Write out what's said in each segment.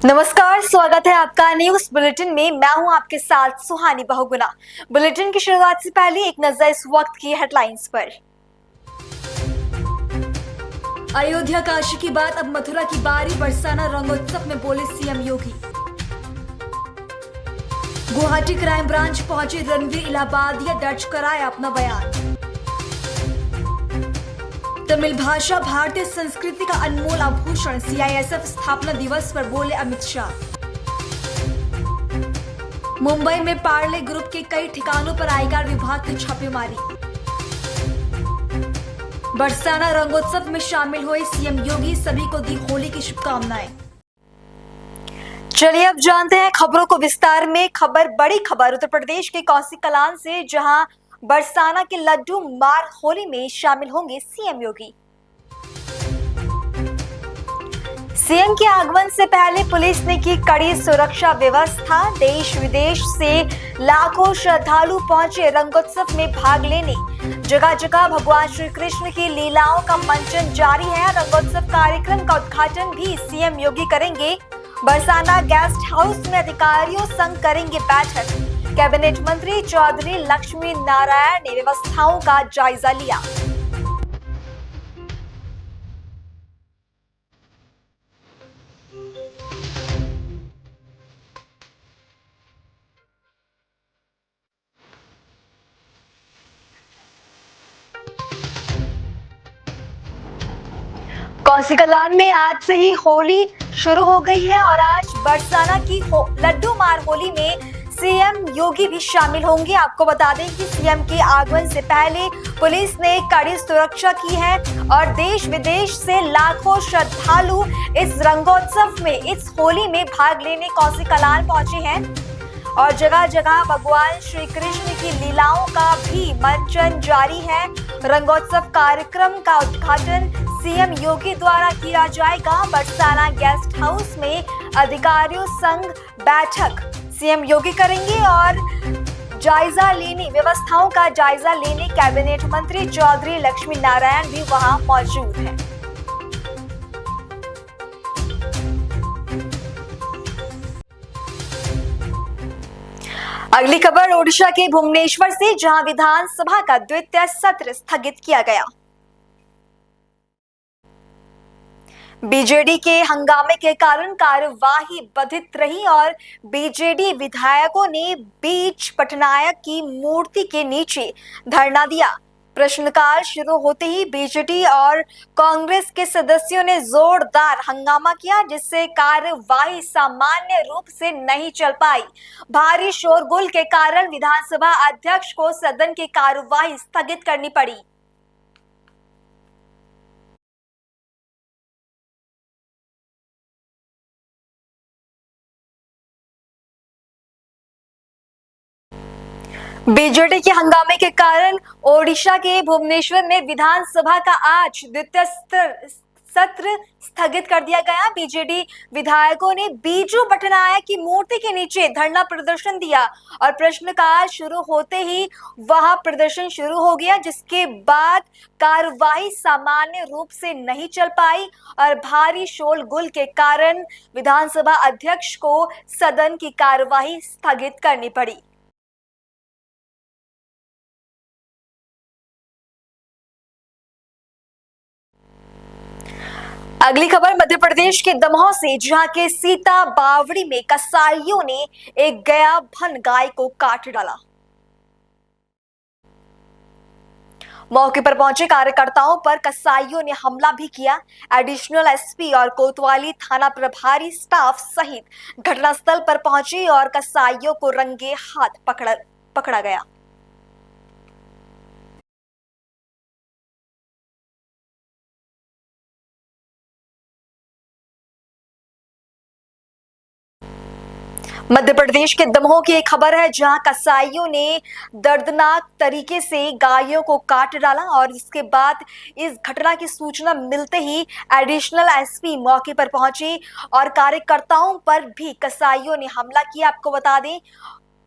नमस्कार, स्वागत है आपका न्यूज बुलेटिन में। मैं हूं आपके साथ सुहानी बहुगुना। बुलेटिन की शुरुआत से पहले एक नजर इस वक्त की हेडलाइंस पर। अयोध्या काशी की बात, अब मथुरा की बारी। बरसाना रंगोत्सव में बोले सीएम योगी। गुवाहाटी क्राइम ब्रांच पहुंचे रणवीर इलाहाबादिया, दर्ज कराया अपना बयान। तमिल भाषा भारतीय संस्कृति का अनमोल आभूषण, सीआईएसएफ स्थापना दिवस पर बोले अमित शाह। मुंबई में पार्ले ग्रुप के कई ठिकानों पर आयकर विभाग की छापेमारी। बरसाना रंगोत्सव में शामिल हुए सीएम योगी, सभी को दी होली की शुभकामनाएं। चलिए अब जानते हैं खबरों को विस्तार में। बड़ी खबर उत्तर प्रदेश के कौसी कलान से, जहां बरसाना के लड्डू मार होली में शामिल होंगे सीएम योगी। सीएम के आगमन से पहले पुलिस ने की कड़ी सुरक्षा व्यवस्था। देश विदेश से लाखों श्रद्धालु पहुंचे रंगोत्सव में भाग लेने। जगह जगह भगवान श्री कृष्ण की लीलाओं का मंचन जारी है। रंगोत्सव कार्यक्रम का उद्घाटन भी सीएम योगी करेंगे। बरसाना गेस्ट हाउस में अधिकारियों संग करेंगे बैठक। कैबिनेट मंत्री चौधरी लक्ष्मी नारायण ने व्यवस्थाओं का जायजा लिया। कौसी कलान में आज से ही होली शुरू हो गई है और आज बरसाना की लड्डू मार होली में सीएम योगी भी शामिल होंगे। आपको बता दें कि सीएम के आगमन से पहले पुलिस ने कड़ी सुरक्षा की है और देश विदेश से लाखों श्रद्धालु इस रंगोत्सव में, इस होली में भाग लेने कौसी कलान पहुंचे हैं और जगह जगह भगवान श्री कृष्ण की लीलाओं का भी मंचन जारी है। रंगोत्सव कार्यक्रम का उद्घाटन सीएम योगी द्वारा किया जाएगा। बरसाना गेस्ट हाउस में अधिकारियों संग बैठक सीएम योगी करेंगे और व्यवस्थाओं का जायजा लेने कैबिनेट मंत्री चौधरी लक्ष्मी नारायण भी वहां मौजूद हैं। अगली खबर ओडिशा के भुवनेश्वर से, जहां विधानसभा का द्वितीय सत्र स्थगित किया गया। बीजेडी के हंगामे के कारण कार्यवाही बाधित रही और बीजेडी विधायकों ने बीच पटनायक की मूर्ति के नीचे धरना दिया। प्रश्नकाल शुरू होते ही बीजेडी और कांग्रेस के सदस्यों ने जोरदार हंगामा किया, जिससे कार्यवाही सामान्य रूप से नहीं चल पाई। भारी शोरगुल के कारण विधानसभा अध्यक्ष को सदन की कार्यवाही स्थगित करनी पड़ी। बीजेडी के हंगामे के कारण ओडिशा के भुवनेश्वर में विधानसभा का आज द्वितीय सत्र स्थगित कर दिया गया। बीजेडी विधायकों ने बीजू पटनायक की मूर्ति के नीचे धरना प्रदर्शन दिया और प्रश्नकाल शुरू होते ही वहां प्रदर्शन शुरू हो गया, जिसके बाद कार्यवाही सामान्य रूप से नहीं चल पाई और भारी शोरगुल के कारण विधानसभा अध्यक्ष को सदन की कार्यवाही स्थगित करनी पड़ी। अगली खबर मध्य प्रदेश के दमोह से, जहां के सीता बावड़ी में कसाईयों ने एक गयाभन गाय को काट डाला। मौके पर पहुंचे कार्यकर्ताओं पर कसाईयों ने हमला भी किया। एडिशनल एसपी और कोतवाली थाना प्रभारी स्टाफ सहित घटनास्थल पर पहुंचे और कसाईयों को रंगे हाथ पकड़ा गया। मध्य प्रदेश के दमोह की एक खबर है, जहां कसाईयों ने दर्दनाक तरीके से गायों को काट डाला और इसके बाद इस घटना की सूचना मिलते ही एडिशनल एसपी मौके पर पहुंचे और कार्यकर्ताओं पर भी कसाईयों ने हमला किया। आपको बता दें,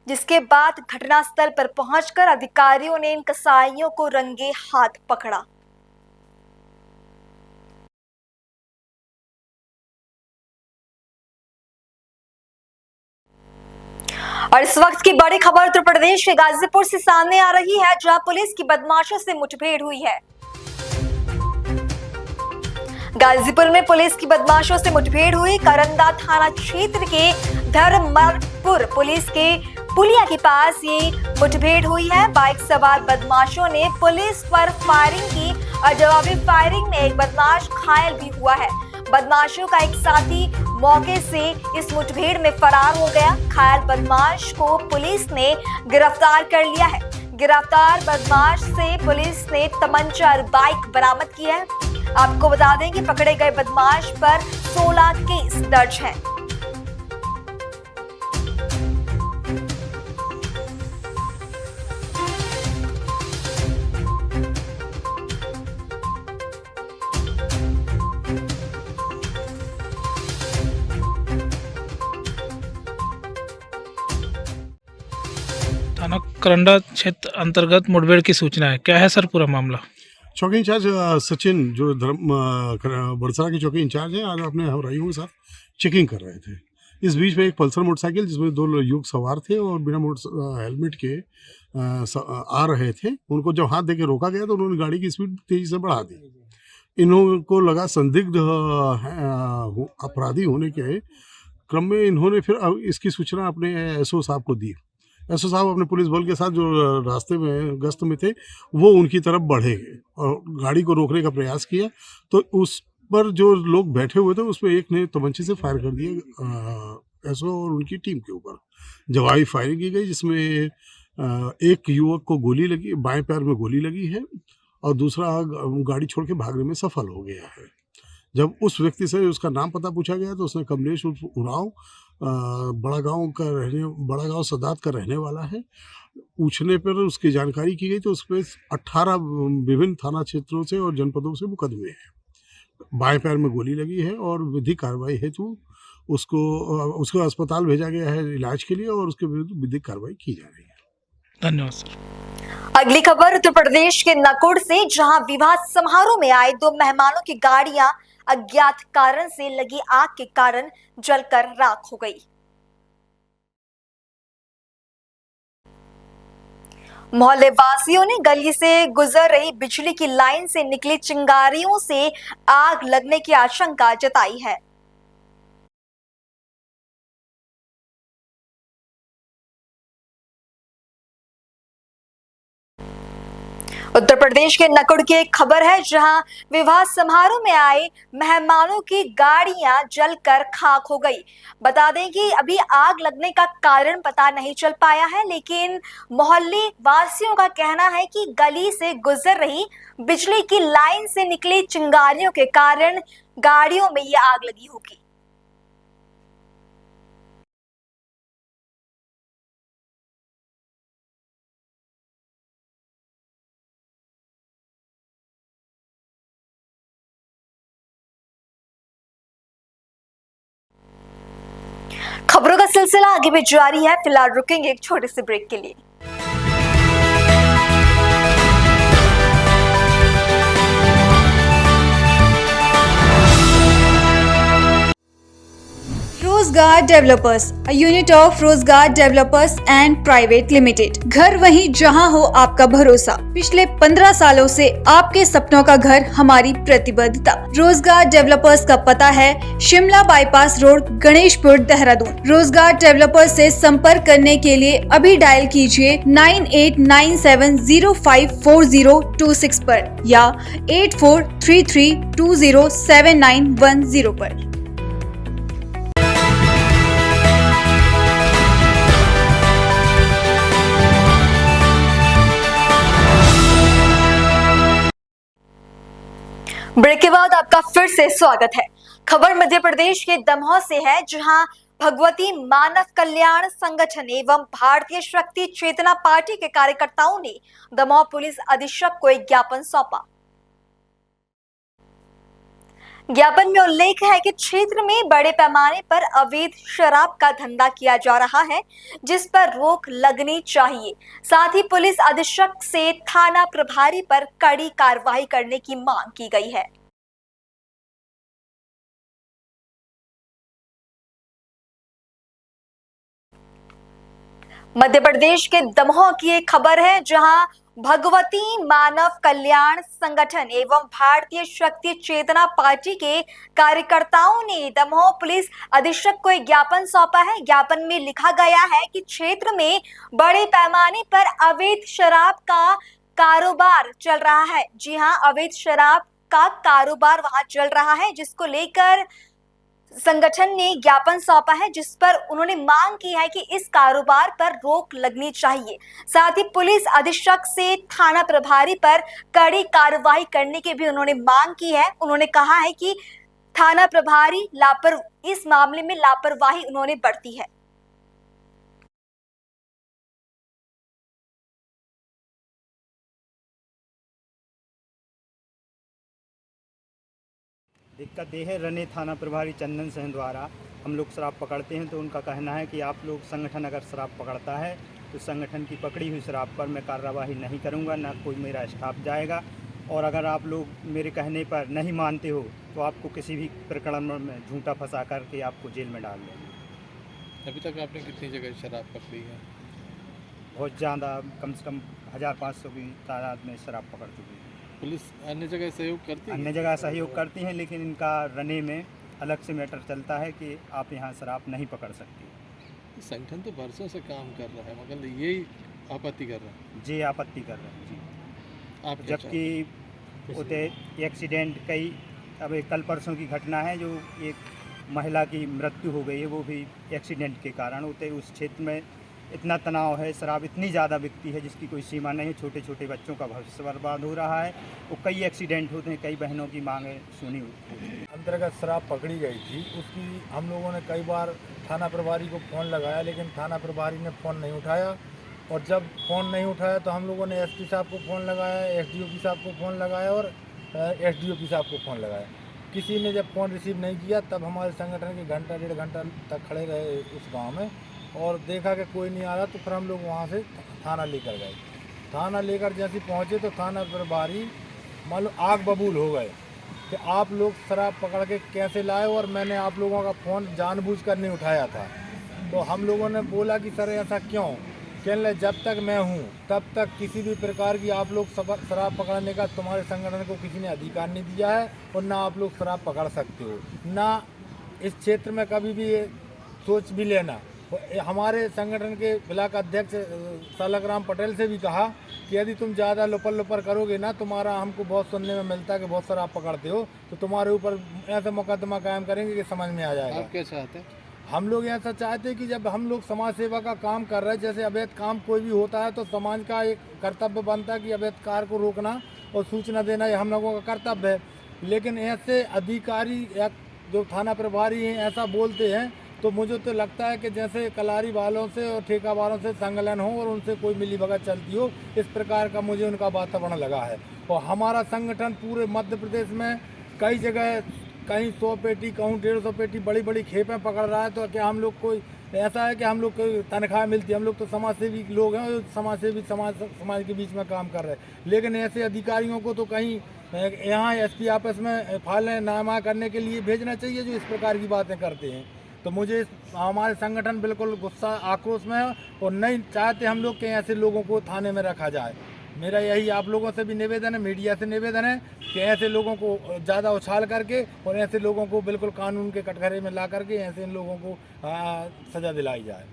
जिसके बाद घटनास्थल पर पहुंचकर अधिकारियों ने इन कसाईयों को रंगे हाथ पकड़ा। और इस वक्त की बड़ी खबर उत्तर प्रदेश के गाजीपुर से सामने आ रही है, जहां पुलिस की बदमाशों से मुठभेड़ हुई है। गाजीपुर में पुलिस की बदमाशों से मुठभेड़ हुई। करंदा थाना क्षेत्र के धर्मपुर पुलिस के पुलिया के पास ये मुठभेड़ हुई है। बाइक सवार बदमाशों ने पुलिस पर फायरिंग की और जवाबी फायरिंग में एक बदमाश घायल भी हुआ है। बदमाशों का एक साथी मौके से इस मुठभेड़ में फरार हो गया। घायल बदमाश को पुलिस ने गिरफ्तार कर लिया है। गिरफ्तार बदमाश से पुलिस ने तमंचा और बाइक बरामद की है। आपको बता दें कि पकड़े गए बदमाश पर 16 केस दर्ज हैं। थाना करंडा क्षेत्र अंतर्गत मुठभेड़ की सूचना है। क्या है सर पूरा मामला? चौकी इंचार्ज सचिन जो बड़सरा के चौकी इंचार्ज हैं, आज अपने हमराइयों के साथ चेकिंग कर रहे थे। इस बीच में एक पल्सर मोटरसाइकिल जिसमें 2 युवक सवार थे और बिना हेलमेट के आ रहे थे, उनको जब हाथ देके रोका गया तो उन्होंने गाड़ी की स्पीड तेजी से बढ़ा दी। इन्हों लगा संदिग्ध अपराधी होने के क्रम में इन्होंने फिर इसकी सूचना अपने एसओ साहब को दी। एसओ साहब अपने पुलिस बल के साथ जो रास्ते में गश्त में थे वो उनकी तरफ बढ़े और गाड़ी को रोकने का प्रयास किया, तो उस पर जो लोग बैठे हुए थे उस पर एक ने तमंचे से फायर कर दिया एसओ और उनकी टीम के ऊपर। जवाबी फायरिंग की गई जिसमें एक युवक को गोली लगी, बाएं पैर में गोली लगी है और दूसरा गाड़ी छोड़ के भागने में सफल हो गया है। जब उस व्यक्ति से उसका नाम पता पूछा गया तो उसने कमलेश उरांव बड़ा गांव सदात का रहने वाला है। पूछने पर उसकी जानकारी की गई तो उस पर 18 विभिन्न थाना क्षेत्रों से और जनपदों से मुकदमे हैं। बाएं पैर में गोली लगी है और विधिक कार्रवाई हेतु उसको अस्पताल भेजा गया है इलाज के लिए और उसके विरुद्ध विधिक कार्रवाई की जा रही है। धन्यवाद सर। अगली खबर उत्तर प्रदेश के नकुड़ से, जहां विवाह समारोह में आए 2 मेहमानों की गाड़ियां अज्ञात कारण से लगी आग के कारण जलकर राख हो गई। मोहल्ले वासियों ने गली से गुजर रही बिजली की लाइन से निकली चिंगारियों से आग लगने की आशंका जताई है। उत्तर प्रदेश के नकुड़ की एक खबर है, जहां विवाह समारोह में आए मेहमानों की गाड़ियां जलकर खाक हो गई। बता दें कि अभी आग लगने का कारण पता नहीं चल पाया है, लेकिन मोहल्ले वासियों का कहना है कि गली से गुजर रही बिजली की लाइन से निकली चिंगारियों के कारण गाड़ियों में ये आग लगी होगी। खबरों का सिलसिला आगे भी जारी है। फिलहाल रुकेंगे एक छोटे से ब्रेक के लिए। रोजगार डेवलपर्स, अ यूनिट ऑफ रोजगार डेवलपर्स एंड प्राइवेट लिमिटेड। घर वहीं जहां हो आपका भरोसा। पिछले 15 सालों से आपके सपनों का घर हमारी प्रतिबद्धता। रोजगार डेवलपर्स का पता है शिमला बाईपास रोड, गणेशपुर, देहरादून। रोजगार डेवलपर्स से संपर्क करने के लिए अभी डायल कीजिए 9897054026 पर या 8433207910 पर। ब्रेक के बाद आपका फिर से स्वागत है। खबर मध्य प्रदेश के दमोह से है, जहां भगवती मानव कल्याण संगठन एवं भारतीय शक्ति चेतना पार्टी के कार्यकर्ताओं ने दमोह पुलिस अधीक्षक को एक ज्ञापन सौंपा। ज्ञापन में उल्लेख है कि क्षेत्र में बड़े पैमाने पर अवैध शराब का धंधा किया जा रहा है, जिस पर रोक लगनी चाहिए। साथ ही पुलिस अधीक्षक से थाना प्रभारी पर कड़ी कार्रवाई करने की मांग की गई है। मध्य प्रदेश के दमोह की एक खबर है, जहां भगवती मानव कल्याण संगठन एवं भारतीय शक्ति चेतना पार्टी के कार्यकर्ताओं ने दमोह पुलिस अधीक्षक को एक ज्ञापन सौंपा है। ज्ञापन में लिखा गया है कि क्षेत्र में बड़े पैमाने पर अवैध शराब का कारोबार चल रहा है। जी हां, अवैध शराब का कारोबार वहां चल रहा है, जिसको लेकर संगठन ने ज्ञापन सौंपा है, जिस पर उन्होंने मांग की है कि इस कारोबार पर रोक लगनी चाहिए। साथ ही पुलिस अधीक्षक से थाना प्रभारी पर कड़ी कार्रवाई करने की भी उन्होंने मांग की है। उन्होंने कहा है कि थाना प्रभारी इस मामले में लापरवाही उन्होंने बरती है। दिक्कत ये है, रने थाना प्रभारी चंदन सिंह द्वारा हम लोग शराब पकड़ते हैं तो उनका कहना है कि आप लोग संगठन अगर शराब पकड़ता है तो संगठन की पकड़ी हुई शराब पर मैं कार्रवाई नहीं करूंगा, ना कोई मेरा स्टाफ जाएगा, और अगर आप लोग मेरे कहने पर नहीं मानते हो तो आपको किसी भी प्रकरण में झूठा फंसा करके आपको जेल में डाल देंगे। अभी तक आपने कितनी जगह शराब पकड़ी है? बहुत ज़्यादा, कम से कम 1500 की तादाद में शराब पकड़ चुकी है। पुलिस अन्य जगह सहयोग करती है? अन्य जगह सहयोग करती हैं, लेकिन इनका रने में अलग से मैटर चलता है कि आप यहाँ शराब नहीं पकड़ सकती। संगठन तो बरसों से काम कर रहा है, मगर यही आपत्ति कर रहा है। जी आपत्ति कर रहे हैं जी। आप क्या चाहते हैं? जबकि उते एक्सीडेंट कई, अब एक कल परसों की घटना है जो एक महिला की मृत्यु हो गई है, वो भी एक्सीडेंट के कारण। उते उस क्षेत्र में इतना तनाव है, शराब इतनी ज़्यादा बिकती है जिसकी कोई सीमा नहीं है, छोटे छोटे बच्चों का भविष्य बर्बाद हो रहा है, वो कई एक्सीडेंट होते हैं, कई बहनों की मांगें सुनी हुई। अंतर्गत शराब पकड़ी गई थी, उसकी हम लोगों ने कई बार थाना प्रभारी को फ़ोन लगाया, लेकिन थाना प्रभारी ने फ़ोन नहीं उठाया। और जब फ़ोन नहीं उठाया तो हम लोगों ने एसपी साहब को फ़ोन लगाया, एसडीओपी साहब को फ़ोन लगाया और एसडीओपी साहब को फ़ोन लगाया। किसी ने जब फ़ोन रिसीव नहीं किया तब हमारे संगठन के घंटा 1.5 घंटा तक खड़े रहे उस गांव में, और देखा कि कोई नहीं आ रहा, तो फिर हम लोग वहाँ से थाना लेकर गए। थाना लेकर जैसे पहुँचे तो थाना प्रभारी मान लो आग बबूल हो गए कि आप लोग शराब पकड़ के कैसे लाए, और मैंने आप लोगों का फ़ोन जानबूझकर नहीं उठाया था। तो हम लोगों ने बोला कि सर ऐसा क्यों? कहने लगे जब तक मैं हूँ तब तक किसी भी प्रकार की आप लोग शराब पकड़ने का तुम्हारे संगठन को किसी ने अधिकार नहीं दिया है, और ना आप लोग शराब पकड़ सकते हो, ना इस क्षेत्र में कभी भी ये सोच भी लेना। हमारे संगठन के ब्लॉक अध्यक्ष सालकराम पटेल से भी कहा कि यदि तुम ज़्यादा लुपर लुपर करोगे ना, तुम्हारा हमको बहुत सुनने में मिलता है कि बहुत शराब पकड़ते हो, तो तुम्हारे ऊपर ऐसा मुकदमा कायम करेंगे कि समझ में आ जाएगा। आप क्या चाहते हैं? हम लोग ऐसा चाहते हैं कि जब हम लोग समाज सेवा का काम कर रहे हैं, जैसे अवैध काम कोई भी होता है तो समाज का एक कर्तव्य बनता है कि अवैध कार्य को रोकना और सूचना देना, ये हम लोगों का कर्तव्य है। लेकिन ऐसे अधिकारी या जो थाना प्रभारी हैं ऐसा बोलते हैं, तो मुझे तो लगता है कि जैसे कलारी वालों से और ठेका वालों से संलग्न हो और उनसे कोई मिलीभगत चलती हो, इस प्रकार का मुझे उनका वातावरण लगा है। और हमारा संगठन पूरे मध्य प्रदेश में कई जगह कहीं 100 पेटी, कहूँ 150 पेटी बड़ी बड़ी खेपें पकड़ रहा है। तो क्या हम लोग कोई ऐसा है कि हम लोग कोई तनख्वाह मिलती है? हम लोग तो समाज सेवी लोग हैं, समाज सेवी समाज के बीच में काम कर रहे हैं। लेकिन ऐसे अधिकारियों को तो कहीं यहाँ एसपी ऑफिस में फाइलें नामा करने के लिए भेजना चाहिए जो इस प्रकार की बातें करते हैं। तो मुझे हमारे संगठन बिल्कुल गुस्सा आक्रोश में है, और नहीं चाहते हम लोग कि ऐसे लोगों को थाने में रखा जाए। मेरा यही आप लोगों से भी निवेदन है, मीडिया से निवेदन है कि ऐसे लोगों को ज़्यादा उछाल करके और ऐसे लोगों को बिल्कुल कानून के कटघरे में ला करके ऐसे लोगों को सज़ा दिलाई जाए।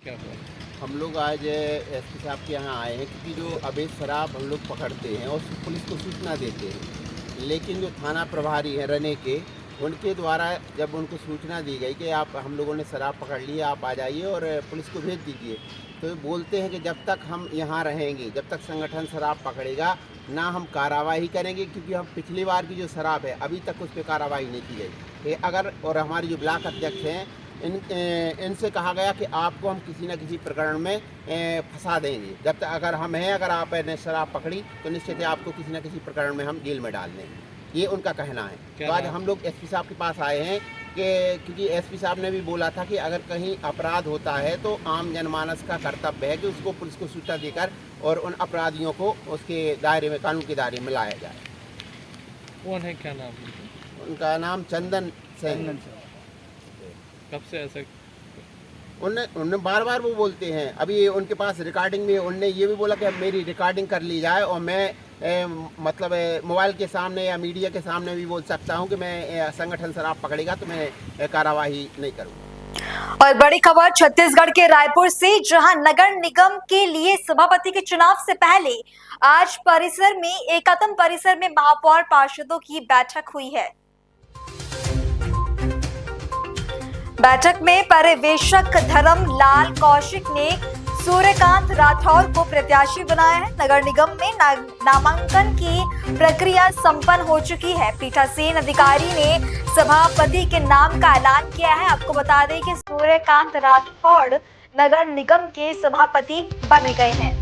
क्या हुआ? हम लोग आज एसपी साहब के यहाँ आए हैं क्योंकि जो अवैध शराब हम लोग पकड़ते हैं और पुलिस को सूचना देते हैं, लेकिन जो थाना प्रभारी हैं रने के, उनके द्वारा जब उनको सूचना दी गई कि आप हम लोगों ने शराब पकड़ ली है, आप आ जाइए और पुलिस को भेज दीजिए, तो बोलते हैं कि जब तक हम यहाँ रहेंगे, जब तक संगठन शराब पकड़ेगा ना हम कार्रवाई करेंगे, क्योंकि हम पिछली बार की जो शराब है अभी तक उस पर कार्रवाई नहीं की गई। अगर और हमारे जो ब्लॉक अध्यक्ष हैं इनसे कहा गया कि आपको हम किसी न किसी प्रकरण में फंसा देंगे, जब तक अगर आप ने शराब पकड़ी तो निश्चित है आपको किसी न किसी प्रकरण में हम जेल में डाल देंगे, ये उनका कहना है। तो आज हम लोग एसपी साहब के पास आए हैं कि क्योंकि एसपी साहब ने भी बोला था कि अगर कहीं अपराध होता है तो आम जनमानस का कर्तव्य है कि उसको पुलिस को सूचना देकर और उन अपराधियों को उसके दायरे में, कानून के दायरे में लाया जाए। कौन है, क्या नाम है? उनका नाम चंदन सिंह। कब से ऐसा? उनने बार बार वो बोलते हैं। अभी उनके पास रिकॉर्डिंग में उनने ये भी बोला कि अब मेरी रिकॉर्डिंग कर ली जाए और मैं मतलब मोबाइल के सामने या मीडिया के सामने भी बोल सकता हूँ कि मैं संगठन शराब पकड़ेगा तो मैं कार्रवाई नहीं करूँगा। और बड़ी खबर छत्तीसगढ़ के रायपुर से, जहां नगर निगम के लिए सभापति के चुनाव से पहले आज परिसर में एकात्म परिसर में महापौर पार्षदों की बैठक हुई है। बैठक में पर्यवेक्षक धर्मलाल कौशिक ने सूर्यकांत राठौर को प्रत्याशी बनाया है। नगर निगम में नामांकन की प्रक्रिया संपन्न हो चुकी है। पीठासीन अधिकारी ने सभापति के नाम का ऐलान किया है। आपको बता दें कि सूर्यकांत राठौर नगर निगम के सभापति बन गए हैं।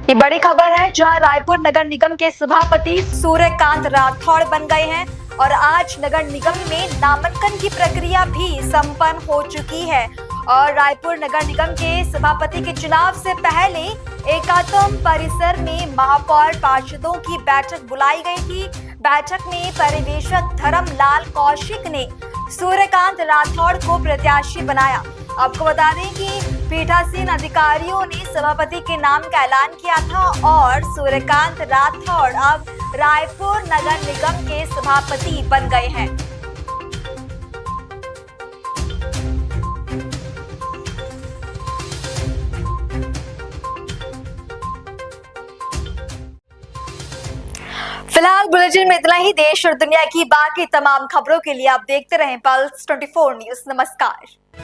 ये बड़ी खबर है, जहां रायपुर नगर निगम के सभापति सूर्यकांत राठौर बन गए हैं और आज नगर निगम में नामांकन की प्रक्रिया भी संपन्न हो चुकी है। और रायपुर नगर निगम के सभापति के चुनाव से पहले एकात्म परिसर में महापौर पार्षदों की बैठक बुलाई गई थी। बैठक में पर्यवेक्षक धर्मलाल कौशिक ने सूर्यकांत राठौर को प्रत्याशी बनाया। आपको बता दें कि पीठासीन अधिकारियों ने सभापति के नाम का ऐलान किया था और सूर्यकांत राठौर अब रायपुर नगर निगम के सभापति बन गए हैं। फिलहाल बुलेटिन में इतना ही। देश और दुनिया की बाकी तमाम खबरों के लिए आप देखते रहें पल्स 24 न्यूज। नमस्कार।